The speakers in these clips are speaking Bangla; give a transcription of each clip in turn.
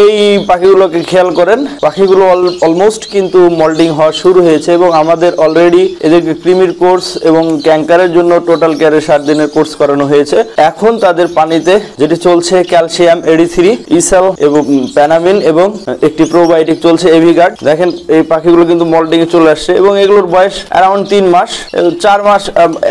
এই পাখিগুলোকে খেয়াল করেন, পাখিগুলো অলমোস্ট কিন্তু মল্টিং হওয়া শুরু হয়েছে এবং আমাদের অলরেডি এদেরকে ক্রিমির কোর্স এবং ক্যাঙ্কারের জন্য টোটাল কেয়ারের 7 দিনের কোর্স করানো হয়েছে। এখন তাদের পানিতে যেটি চলছে ক্যালসিয়াম AD3 ইসাল এবং প্যানামিন এবং একটি প্রোবায়োটিক চলছে এভিগার্ড। দেখেন এই পাখিগুলো কিন্তু মল্টিং এ চলে আসছে এবং এগুলোর বয়স অ্যারাউন্ড 3 মাস, 4 মাস,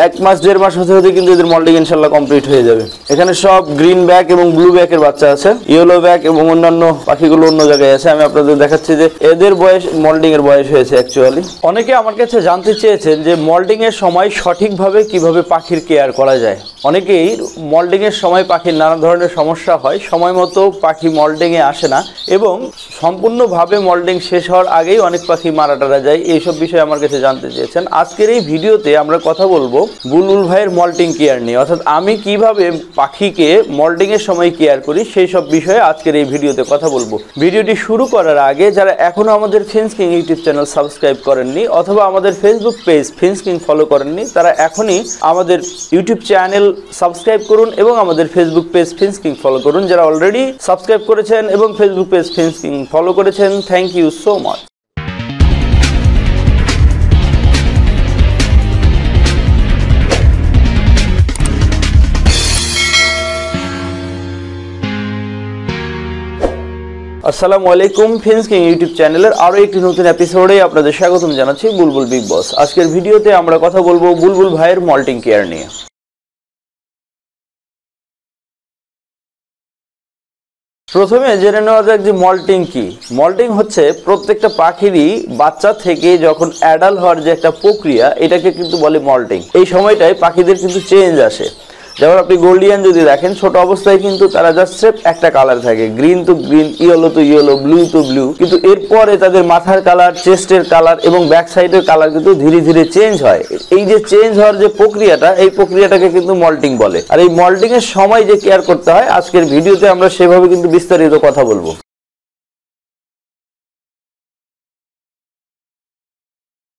1 মাস 1.5 মাস হতে হতে কিন্তু এদের মল্টিং ইনশাল্লাহ কমপ্লিট হয়ে যাবে। এখানে সব গ্রিন ব্যাক এবং ব্লু ব্যাকের বাচ্চা আছে, ইয়েলো ব্যাক এবং অন্যান্য পাখিগুলো অন্য জায়গায় আছে। আমি আপনাদের দেখাচ্ছি যে এদের বয়স মল্টিং এর বয়স হয়েছে অ্যাকচুয়ালি। অনেকে আমার কাছে জানতে চেয়েছেন যে মল্টিং এর সময় সঠিকভাবে কিভাবে পাখির কেয়ার করা যায়। অনেকেই মল্টিং এর সময় পাখির নানা ধরনের সমস্যা হয়, সময় মতো পাখি মল্টিং এ আসে না এবং সম্পূর্ণভাবে মল্টিং শেষ হওয়ার আগেই অনেক পাখি মারা টারা যায়। এইসব বিষয়ে আমার কাছে জানতে চেয়েছেন। আজকের এই ভিডিওতে আমরা কথা বলবো বুলবুল ভাইয়ের মল্টিং কেয়ার নিয়ে, অর্থাৎ আমি কিভাবে পাখিকে মল্টিং এর সময় কেয়ার করি সেই সব বিষয়ে আজকের এই ভিডিওতে কথা বলবো। ভিডিওটি শুরু করার আগে যারা এখনো আমাদের Finch king YouTube channel subscribe করেননি অথবা আমাদের Facebook page Finch king follow করেননি, তারা এখনই আমাদের ইউটিউব চ্যানেল সাবস্ক্রাইব করুন এবং আমাদের Facebook page Finch king follow করুন। যারা অলরেডি সাবস্ক্রাইব করেছেন এবং Facebook page Finch king follow করেছেন, থ্যাংক ইউ সো মাচ। আসসালামু আলাইকুম, ফিঞ্চ কিং ইউটিউব চ্যানেলের আরো একটি নতুন এপিসোডে আপনাদের স্বাগতম জানাচ্ছি। বুলবুল বিগ বস। আজকের ভিডিওতে আমরা কথা বলবো বুলবুল ভাইয়ের মল্টিং কেয়ার নিয়ে। প্রথমে জেনে নেওয়া যাক যে মল্টিং কি। মল্টিং হচ্ছে প্রত্যেকটা পাখিরই বাচ্চা থেকে যখন অ্যাডাল্ট হওয়ার যে একটা প্রক্রিয়া, এটাকে কিন্তু বলে মল্টিং। এই সময়টায় পাখিদের কিন্তু চেঞ্জ আসে। যেমন আপনি গোল্ডিয়ান যদি দেখেন, ছোট অবস্থায় কিন্তু তারা জাস্ট স্রেফ একটা কালার থাকে, গ্রিন তো গ্রিন, ইয়েলো তো ইয়েলো, ব্লু তো ব্লু, কিন্তু এরপরে তাদের মাথার কালার, চেস্টের কালার এবং ব্যাক সাইডের কালার কিন্তু ধীরে ধীরে চেঞ্জ হয়। এই যে চেঞ্জ হওয়ার যে প্রক্রিয়াটা, এই প্রক্রিয়াটাকে কিন্তু মল্টিং বলে। আর এই মল্টিং এর সময় যে কেয়ার করতে হয়, আজকের ভিডিওতে আমরা সেভাবে কিন্তু বিস্তারিত কথা বলবো।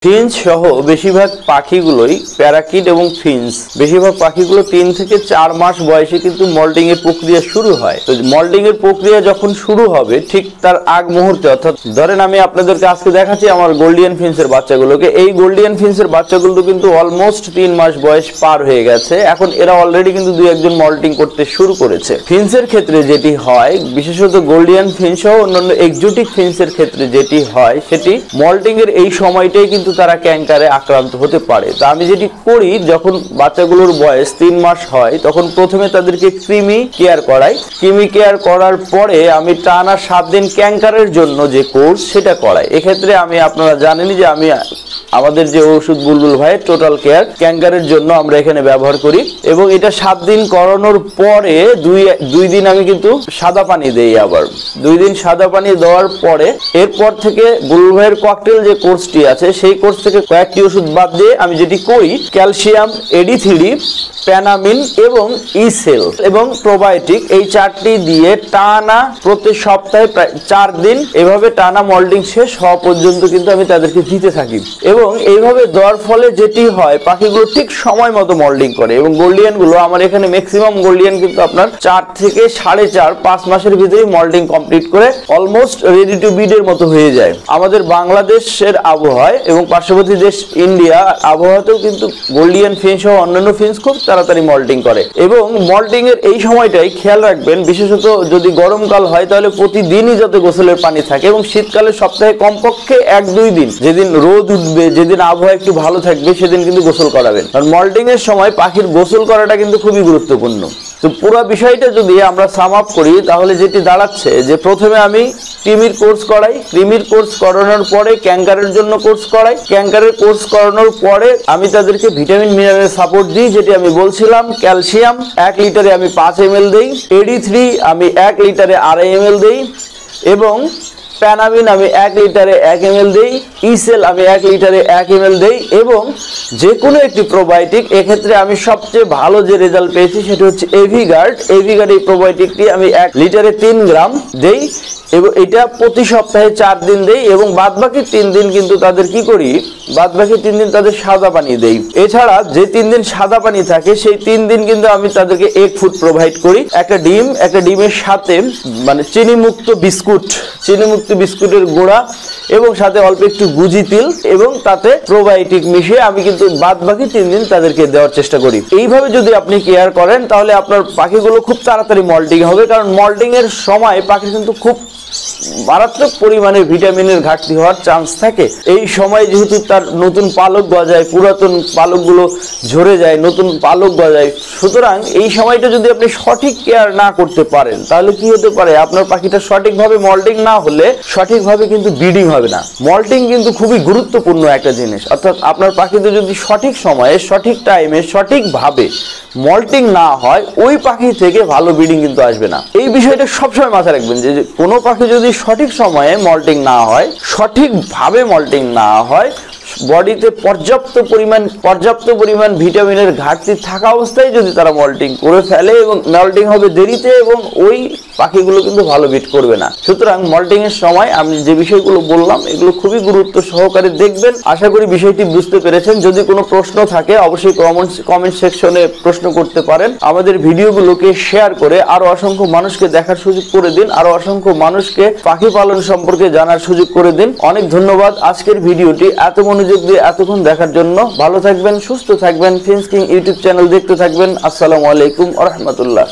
ফিঞ্চ সহ বেশিরভাগ পাখিগুলোই প্যারাকিট এবং ফিঞ্চ, বেশিরভাগ পাখিগুলো 3 থেকে 4 মাস বয়সে কিন্তু মল্টিং এর প্রক্রিয়া শুরু হয়। তো মল্টিং এর প্রক্রিয়া যখন শুরু হবে ঠিক তার আগ মুহূর্তে, অর্থাৎ ধরেন আমি আপনাদেরকে আজকে দেখাচ্ছি আমার গোল্ডিয়ান ফিঞ্চের বাচ্চাগুলোকে। এই গোল্ডিয়ান ফিঞ্চের বাচ্চাগুলো কিন্তু অলমোস্ট 3 মাস বয়স পার হয়ে গেছে। এখন এরা অলরেডি কিন্তু 2-1 মল্টিং করতে শুরু করেছে। ফিঞ্চের ক্ষেত্রে যেটি হয়, বিশেষত গোল্ডিয়ান ফিঞ্চ সহ অন্যান্য এক্সোটিক ফিঞ্চের ক্ষেত্রে যেটি হয়, সেটি মল্টিং এর এই সময়টাই কিন্তু তারা ক্যাঙ্কারে আক্রান্ত হতে পারে। তো আমি যেটি করি, যখন বাচ্চাগুলোর বয়স 3 মাস হয় তখন প্রথমে তাদেরকে ক্রিমি কেয়ার করাই। ক্রিমি কেয়ার করার পরে আমি টানা 7 দিন ক্যাঙ্কারের জন্য যে কোর্স সেটা করাই। এক্ষেত্রে আমি, আপনারা জানেনই যে আমি আমাদের যে ওষুধ বুলবুল ভাইয়ের টোটাল কেয়ার ক্যাঙ্কারের জন্য আমরা এখানে ব্যবহার করি এবং এটা 7 দিন করানোর পরে 2 দিন আমি কিন্তু সাদা পানি দেই। আবার 2 দিন সাদা পানি দেওয়ার পরে এরপর থেকে বুলবুল ভাইয়ের ককটেল যে কোর্সটি আছে, সেই কোর্স থেকে কয়েকটি ওষুধ বাদ দিয়ে আমি যেটি করি, ক্যালসিয়াম AD3, প্যানামিন এবং ইসেল এবং প্রোবায়োটিক, এই 4টি দিয়ে টানা প্রতি সপ্তাহে প্রায় 4 দিন এভাবে টানা মল্টিং শেষ হওয়া পর্যন্ত কিন্তু আমি তাদেরকে দিতে থাকি। এবং এইভাবে দেওয়ার ফলে যেটি হয়, পাখিগুলো ঠিক সময় মতো মল্টিং করে। এবং গোল্ডিয়ান গুলো আমার এখানে ম্যাক্সিমাম গোল্ডিয়ান কিন্তু আপনার 4 থেকে 4.5-5 মাসের ভিতরেই মল্টিং কমপ্লিট করে অলমোস্ট রেডি টু বিড এর মতো হয়ে যায়। আমাদের বাংলাদেশের আবহাওয়ায় এবং পার্শ্ববর্তী দেশ ইন্ডিয়া আবহাওয়াতেও কিন্তু গোল্ডিয়ান ফিঞ্চ সহ অন্যান্য ফিঞ্চ খুব তাড়াতাড়ি মল্টিং করে। এবং মল্টিং এর এই সময়টাই খেয়াল রাখবেন, বিশেষত যদি গরমকাল হয় তাহলে প্রতিদিনই যাতে গোসলের পানি থাকে এবং শীতকালে সপ্তাহে কমপক্ষে 1-2 দিন, যেদিন রোদ উঠবে, যেদিন আবহাওয়া একটু ভালো থাকবে, সেদিন কিন্তু গোসল করাবেন। কারণ মল্টিং এর সময় পাখির গোসল করাটা কিন্তু খুবই গুরুত্বপূর্ণ। তো পুরো বিষয়টা যদি আমরা সাম আপ করি তাহলে যেটি দাঁড়াচ্ছে যে প্রথমে আমি ক্রিমির কোর্স করাই, ক্রিমির কোর্স করানোর পরে ক্যাঙ্কারের জন্য কোর্স করাই, ক্যাঙ্কারের কোর্স করানোর পরে আমি তাদেরকে ভিটামিন মিনারেল সাপোর্ট দিই, যেটি আমি বলছিলাম। ক্যালসিয়াম 1 লিটারে আমি 5 ml দেই, AD3 আমি 1 লিটারে 2.5 ml দেই এবং প্যানামিন আমি 1 লিটারে 1 ml দেই, ইসেল আমি 1 লিটারে 1 ml দেই এবং যে কোনো একটি প্রোবায়োটিক, এক্ষেত্রে আমি সবচেয়ে ভালো যে রেজাল্ট পেয়েছি সেটা হচ্ছে এভিগার্ড। এই প্রোবায়োটিকটি আমি 1 লিটারে 3 গ্রাম দেই এবং এটা প্রতি সপ্তাহে 4 দিন দেই এবং বাদবাকি 3 দিন কিন্তু তাদের কি করি, বাদবাকি 3 দিন তাদের সাদা পানি দেই। এছাড়া যে 3 দিন সাদা পানি থাকে সেই 3 দিন কিন্তু আমি তাদেরকে এগ ফুড প্রোভাইড করি। একটা ডিমের সাথে মানে চিনিমুক্ত বিস্কুটের গুঁড়া এবং সাথে অল্প একটু গুজি তিল এবং তাতে প্রোবায়োটিক মিশিয়ে আমি কিন্তু বাদবাকি 3 দিন তাদেরকে দেওয়ার চেষ্টা করি। এইভাবে যদি আপনি কেয়ার করেন তাহলে আপনার পাখিগুলো খুব তাড়াতাড়ি মল্টিং হবে, কারণ মল্টিং এর সময় পাখি কিন্তু খুব মারাত্মক পরিমাণে ভিটামিনের ঘাটতি হওয়ার চান্স থাকে। এই সময় যেহেতু তার নতুন পালক গজায়, পুরাতন পালকগুলো ঝরে যায়, নতুন পালক গজায়, সুতরাং এই সময়টা যদি আপনি সঠিক কেয়ার না করতে পারেন তাহলে কি হতে পারে, আপনার পাখিটা সঠিকভাবে মল্টিং না হলে সঠিকভাবে কিন্তু ব্রিডিং হবে না। মল্টিং কিন্তু খুবই গুরুত্বপূর্ণ একটা জিনিস, অর্থাৎ আপনার পাখিতে যদি সঠিক সময়ে, সঠিক টাইমে, সঠিকভাবে মল্টিং না হয় ওই পাখি থেকে ভালো ব্রিডিং কিন্তু আসবে না। এই বিষয়টা সবসময় মাথায় রাখবেন যে কোনো পাখি যদি সঠিক সময়ে মল্টিং না হয়, সঠিকভাবে মল্টিং না হয়, বডিতে পর্যাপ্ত পরিমাণ ভিটামিনের ঘাটতি থাকা অবস্থায় যদি তারা মল্টিং করে ফেলে এবং মল্টিং হবে দেরিতে এবং ওই পাখিগুলো কিন্তু ভালো ব্রিড করবে না। সুতরাং মল্টিং এর সময় আমি যে বিষয়গুলো বললাম এগুলো খুবই গুরুত্ব সহকারে দেখবেন। আশা করি বিষয়টি বুঝতে পেরেছেন। যদি কোনো প্রশ্ন থাকে অবশ্যই কমেন্ট সেকশনে প্রশ্ন করতে পারেন। আমাদের ভিডিওগুলোকে শেয়ার করে আরো অসংখ্য মানুষকে দেখার সুযোগ করে দিন, আরো অসংখ্য মানুষকে পাখি পালন সম্পর্কে জানার সুযোগ করে দিন। অনেক ধন্যবাদ আজকের ভিডিওটি এত মনোযোগ দিয়ে এতক্ষণ দেখার জন্য। ভালো থাকবেন, সুস্থ থাকবেন, ফিঞ্চ কিং ইউটিউব চ্যানেল দেখতে থাকবেন। আসসালামু আলাইকুম ওয়া রাহমাতুল্লাহ।